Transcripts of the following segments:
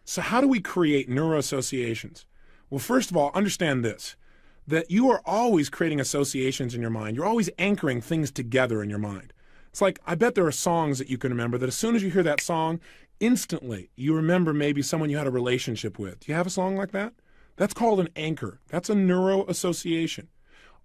So how do we create neuroassociations? Well, first of all, understand this, that you are always creating associations in your mind. You're always anchoring things together in your mind. It's like, I bet there are songs that you can remember that as soon as you hear that song, instantly you remember maybe someone you had a relationship with. Do you have a song like that? That's called an anchor. That's a neuroassociation.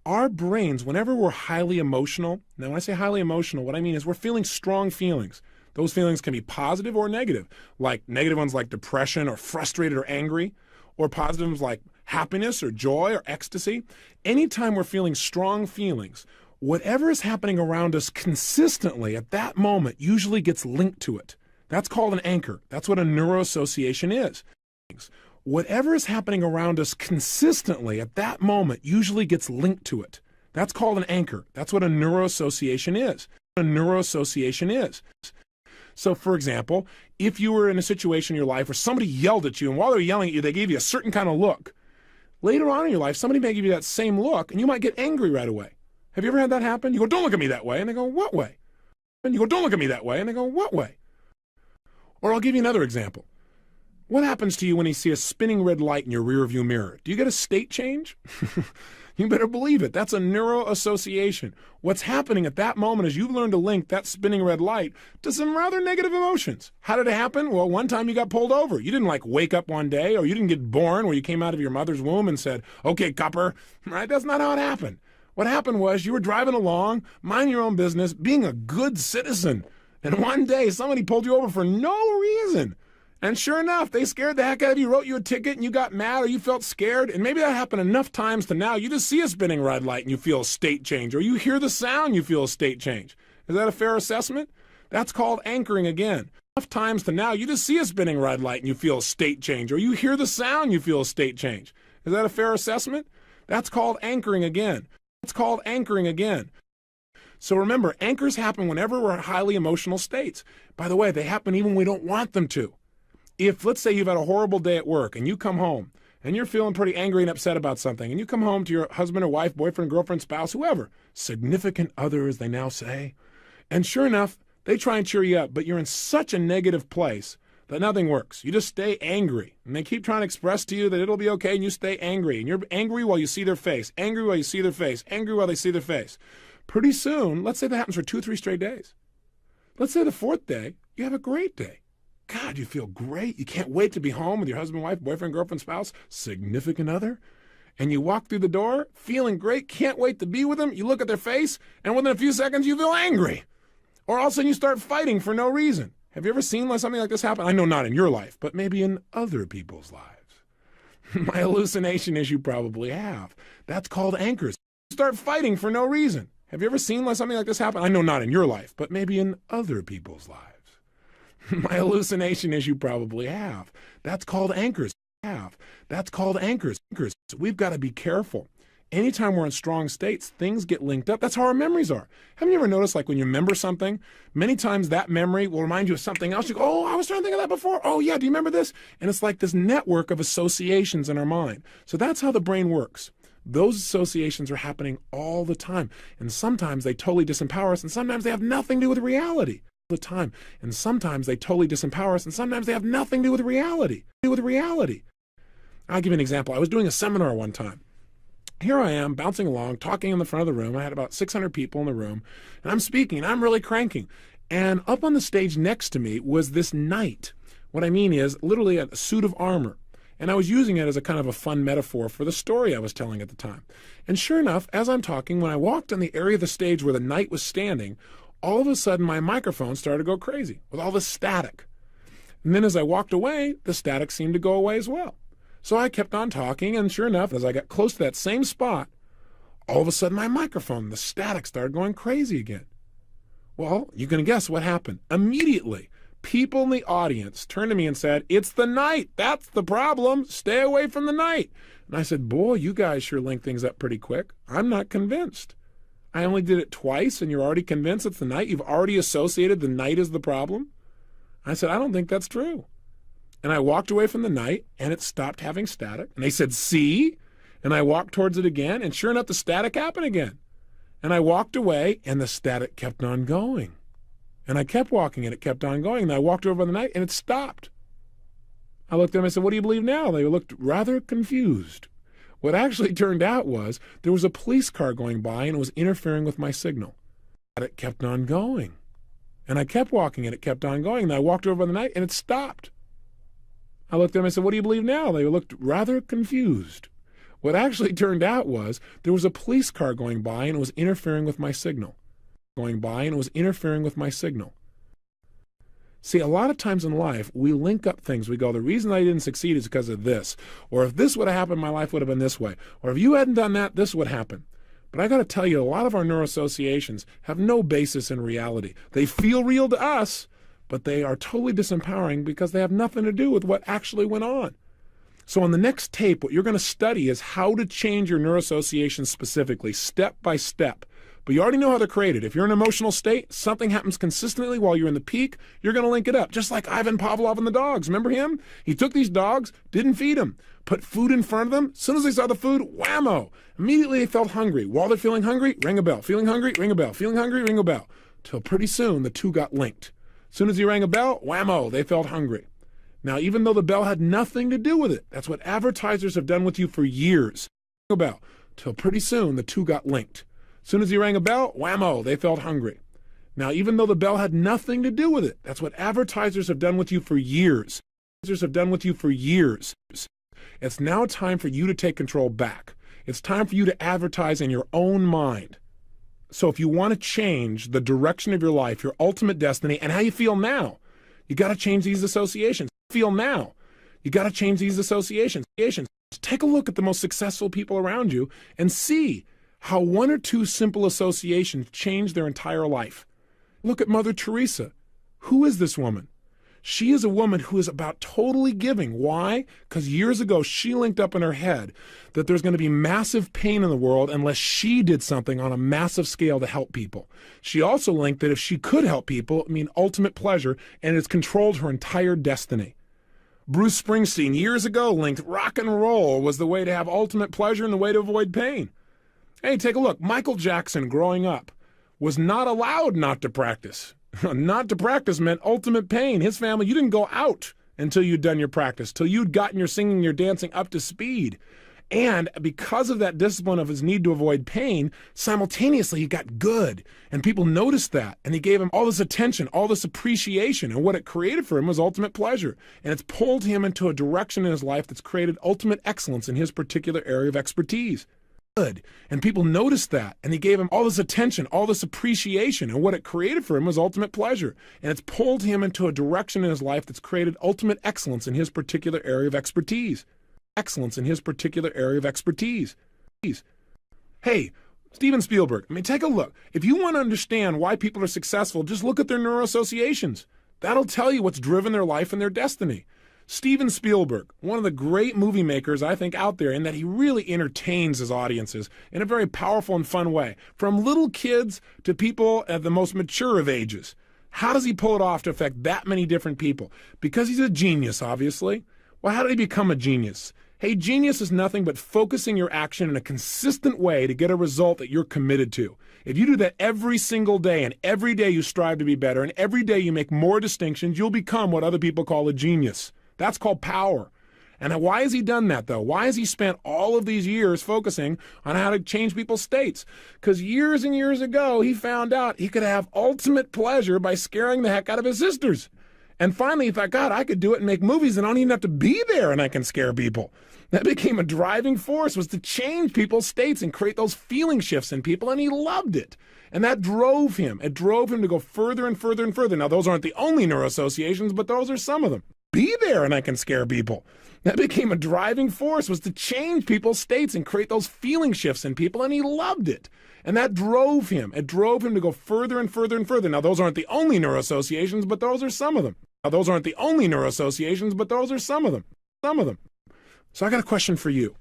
Our brains, whenever we're highly emotional, now when I say highly emotional, what I mean is we're feeling strong feelings. Those feelings can be positive or negative, like negative ones like depression or frustrated or angry, or positive ones like happiness or joy or ecstasy. Anytime we're feeling strong feelings, whatever is happening around us consistently at that moment usually gets linked to it. That's called an anchor. That's what a neuroassociation is. Whatever is happening around us consistently at that moment usually gets linked to it. That's called an anchor. That's what a neuroassociation is. A neuroassociation is. So, for example, if you were in a situation in your life where somebody yelled at you, and while they were yelling at you, they gave you a certain kind of look, later on in your life, somebody may give you that same look, and you might get angry right away. Have you ever had that happen? You go, "Don't look at me that way." And they go, "What way?" And you go, "Don't look at me that way." And they go, "What way?" Or I'll give you another example. What happens to you when you see a spinning red light in your rearview mirror? Do you get a state change? You better believe it. That's a neuroassociation. What's happening at that moment is you've learned to link that spinning red light to some rather negative emotions. How did it happen? Well, one time you got pulled over. You didn't like wake up one day, or you didn't get born where you came out of your mother's womb and said, "Okay, copper." Right? That's not how it happened. What happened was you were driving along, minding your own business, being a good citizen. And one day somebody pulled you over for no reason. And sure enough, they scared the heck out of you, wrote you a ticket, and you got mad or you felt scared. And maybe that happened enough times to now you just see a spinning red light and you feel a state change, or you hear the sound, you feel a state change. Is that a fair assessment? That's called anchoring again. Enough times to now you just see a spinning red light and you feel a state change, or you hear the sound, you feel a state change. Is that a fair assessment? That's called anchoring again. That's called anchoring again. So remember, anchors happen whenever we're in highly emotional states. By the way, they happen even when we don't want them to. If, let's say, you've had a horrible day at work and you come home and you're feeling pretty angry and upset about something, and you come home to your husband or wife, boyfriend, girlfriend, spouse, whoever, significant other, as they now say, and sure enough, they try and cheer you up, but you're in such a negative place that nothing works. You just stay angry, and they keep trying to express to you that it'll be okay, and you stay angry, and you're angry while you see their face, angry while you see their face, angry while they see their face. Pretty soon, let's say that happens for 2 or 3 straight days. Let's say the 4th day, you have a great day. God, you feel great. You can't wait to be home with your husband, wife, boyfriend, girlfriend, spouse, significant other. And you walk through the door feeling great, can't wait to be with them. You look at their face, and within a few seconds, you feel angry. Or all of a sudden, you start fighting for no reason. Have you ever seen something like this happen? I know not in your life, but maybe in other people's lives. My hallucination is you probably have. That's called anchors. You start fighting for no reason. Have you ever seen something like this happen? I know not in your life, but maybe in other people's lives. My hallucination is you probably have. That's called anchors. That's called anchors. So we've got to be careful. Anytime we're in strong states, things get linked up. That's how our memories are. Haven't you ever noticed, when you remember something, many times that memory will remind you of something else. You go, "Oh, I was trying to think of that before. Oh, yeah, do you remember this?" And it's like this network of associations in our mind. So that's how the brain works. Those associations are happening all the time. And sometimes they totally disempower us, and sometimes they have nothing to do with reality. The time, and sometimes they totally disempower us, and sometimes they have nothing to do with reality. I'll give you an example. I was doing a seminar one time. Here I am bouncing along, talking in the front of the room. I had about 600 people in the room, and I'm speaking, and I'm really cranking. And up on the stage next to me was this knight. What I mean is literally a suit of armor. And I was using it as a kind of a fun metaphor for the story I was telling at the time. And sure enough, as I'm talking, when I walked on the area of the stage where the knight was standing, all of a sudden my microphone started to go crazy with all this static. And then as I walked away, the static seemed to go away as well. So I kept on talking, and sure enough, as I got close to that same spot, all of a sudden my microphone, the static started going crazy again. Well, you can guess what happened. Immediately, people in the audience turned to me and said, "It's the knight. That's the problem. Stay away from the knight." And I said, "Boy, you guys sure link things up pretty quick. I'm not convinced. I only did it twice, and you're already convinced it's the knight? You've already associated the knight as the problem?" I said, "I don't think that's true." And I walked away from the knight, and it stopped having static. And they said, "See?" And I walked towards it again, and sure enough, the static happened again. And I walked away, and the static kept on going. And I kept walking, and it kept on going. And I walked over the knight, and it stopped. I looked at them and said, "What do you believe now?" They looked rather confused. What actually turned out was there was a police car going by and it was interfering with my signal. And it kept on going. And I kept walking and it kept on going. And I walked over the night and it stopped. I looked at them and said, "What do you believe now?" They looked rather confused. What actually turned out was there was a police car going by and it was interfering with my signal. See, a lot of times in life, we link up things. We go, the reason I didn't succeed is because of this. Or if this would have happened, my life would have been this way. Or if you hadn't done that, this would happen. But I got to tell you, a lot of our NewroAssociations have no basis in reality. They feel real to us, but they are totally disempowering because they have nothing to do with what actually went on. So on the next tape, what you're going to study is how to change your NewroAssociations specifically, step by step. But you already know how they're created. If you're in an emotional state, something happens consistently while you're in the peak, you're going to link it up. Just like Ivan Pavlov and the dogs. Remember him? He took these dogs, didn't feed them, put food in front of them. As soon as they saw the food, whammo. Immediately they felt hungry. While they're feeling hungry, ring a bell. Feeling hungry, ring a bell. Feeling hungry, ring a bell. Till pretty soon the two got linked. As soon as he rang a bell, whammo, they felt hungry. Now, even though the bell had nothing to do with it, that's what advertisers have done with you for years. Ring a bell. Till pretty soon the two got linked. As soon as he rang a bell, whammo, they felt hungry. Now, even though the bell had nothing to do with it, that's what advertisers have done with you for years. It's now time for you to take control back. It's time for you to advertise in your own mind. So if you want to change the direction of your life, your ultimate destiny, and how you feel now, you got to change these associations. Take a look at the most successful people around you and see how one or two simple associations change their entire life. Look at Mother Teresa. Who is this woman? She is a woman who is about totally giving. Why? Because years ago she linked up in her head that there's going to be massive pain in the world unless she did something on a massive scale to help people. She also linked that if she could help people, ultimate pleasure, and it's controlled her entire destiny. Bruce Springsteen years ago linked rock and roll was the way to have ultimate pleasure and the way to avoid pain. Hey, take a look. Michael Jackson, growing up, was not allowed not to practice. Not to practice meant ultimate pain. His family, you didn't go out until you'd done your practice, till you'd gotten your singing, your dancing up to speed. And because of that discipline of his need to avoid pain, simultaneously he got good. And people noticed that. And he gave him all this attention, all this appreciation. And what it created for him was ultimate pleasure. And it's pulled him into a direction in his life that's created ultimate excellence in his particular area of expertise. Good. And people noticed that. And he gave him all this attention, all this appreciation. And what it created for him was ultimate pleasure. And it's pulled him into a direction in his life that's created ultimate excellence in his particular area of expertise. Hey, Steven Spielberg, take a look. If you want to understand why people are successful, just look at their NewroAssociations. That'll tell you what's driven their life and their destiny. Steven Spielberg, one of the great movie makers, I think, out there, in that he really entertains his audiences in a very powerful and fun way, from little kids to people at the most mature of ages. How does he pull it off to affect that many different people? Because he's a genius, obviously. Well, how did he become a genius? Hey, genius is nothing but focusing your action in a consistent way to get a result that you're committed to. If you do that every single day, and every day you strive to be better, and every day you make more distinctions, you'll become what other people call a genius. That's called power. And why has he done that, though? Why has he spent all of these years focusing on how to change people's states? Because years and years ago, he found out he could have ultimate pleasure by scaring the heck out of his sisters. And finally, he thought, God, I could do it and make movies and I don't even have to be there and I can scare people. That became a driving force, was to change people's states and create those feeling shifts in people, and he loved it. And that drove him. It drove him to go further and further and further. Now, those aren't the only NewroAssociations, but those are some of them. Be there and I can scare people. That became a driving force, was to change people's states and create those feeling shifts in people, and he loved it. And that drove him. It drove him to go further and further and further. Now, those aren't the only NewroAssociations, but those are some of them. So I got a question for you.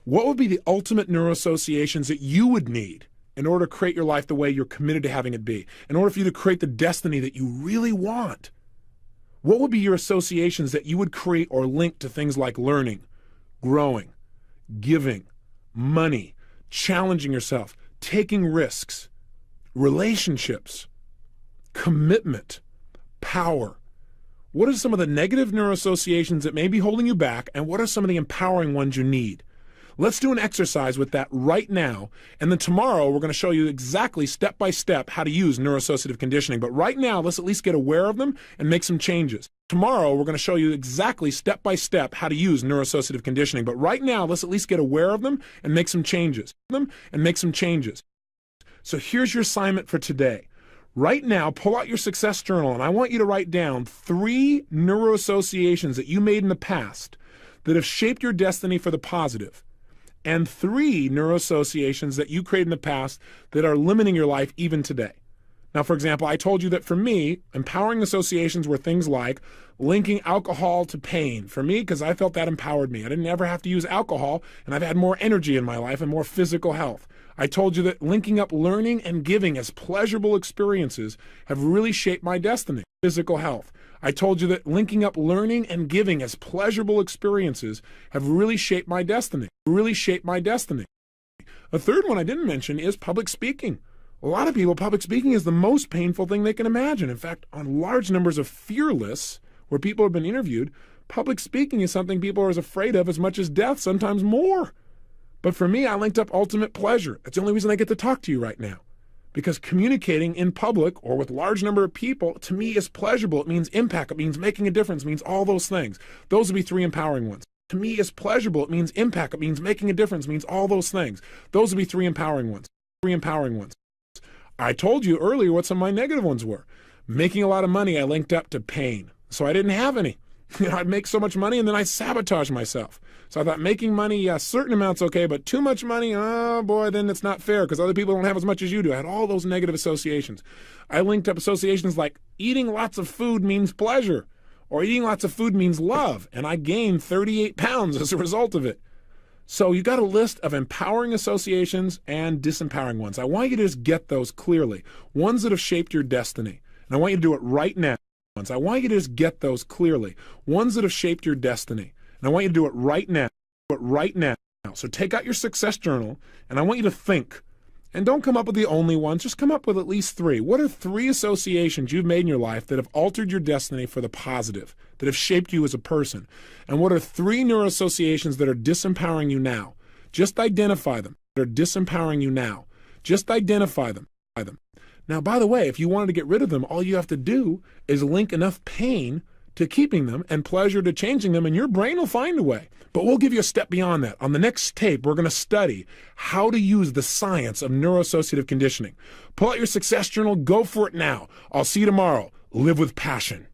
What would be the ultimate NewroAssociations that you would need in order to create your life the way you're committed to having it be, in order for you to create the destiny that you really want? What would be your associations that you would create or link to things like learning, growing, giving, money, challenging yourself, taking risks, relationships, commitment, power? What are some of the negative neuroassociations that may be holding you back, and what are some of the empowering ones you need? Let's do an exercise with that right now, and then tomorrow we're going to show you exactly step by step how to use neuroassociative conditioning. But right now, let's at least get aware of them and make some changes. Tomorrow we're going to show you exactly step by step how to use neuroassociative conditioning. But right now, let's at least get aware of them and make some changes. So here's your assignment for today. Right now, pull out your success journal, and I want you to write down 3 neuroassociations that you made in the past that have shaped your destiny for the positive, and 3 neuroassociations that you created in the past that are limiting your life even today. Now, for example, I told you that for me, empowering associations were things like linking alcohol to pain. For me, because I felt that empowered me. I didn't ever have to use alcohol, and I've had more energy in my life and more physical health. I told you that linking up learning and giving as pleasurable experiences have really shaped my destiny, physical health. I told you that linking up learning and giving as pleasurable experiences have really shaped my destiny, A third one I didn't mention is public speaking. A lot of people, public speaking is the most painful thing they can imagine. In fact, on large numbers of fear lists where people have been interviewed, public speaking is something people are as afraid of as much as death, sometimes more. But for me, I linked up ultimate pleasure. That's the only reason I get to talk to you right now. Because communicating in public or with a large number of people, to me, is pleasurable. It means impact. It means making a difference. It means all those things. Those would be 3 empowering ones. To me, is pleasurable. It means impact. It means making a difference. It means all those things. Those would be 3 empowering ones. I told you earlier what some of my negative ones were. Making a lot of money, I linked up to pain. So I didn't have any. I'd make so much money and then I sabotage myself. So I thought making money, yeah, certain amounts okay, but too much money, oh boy, then it's not fair because other people don't have as much as you do. I had all those negative associations. I linked up associations like eating lots of food means pleasure, or eating lots of food means love, and I gained 38 pounds as a result of it. So you got a list of empowering associations and disempowering ones. I want you to just get those clearly, ones that have shaped your destiny. And I want you to do it right now. I want you to just get those clearly, ones that have shaped your destiny. And I want you to do it right now. So take out your success journal, and I want you to think. And don't come up with the only ones. Just come up with at least 3. What are 3 associations you've made in your life that have altered your destiny for the positive, that have shaped you as a person? And what are 3 neuroassociations that are disempowering you now? Just identify them. That are disempowering you now. Just identify them. Now, by the way, if you wanted to get rid of them, all you have to do is link enough pain to keeping them and pleasure to changing them, and your brain will find a way. But we'll give you a step beyond that. On the next tape, we're going to study how to use the science of neuroassociative conditioning. Pull out your success journal. Go for it now. I'll see you tomorrow. Live with passion.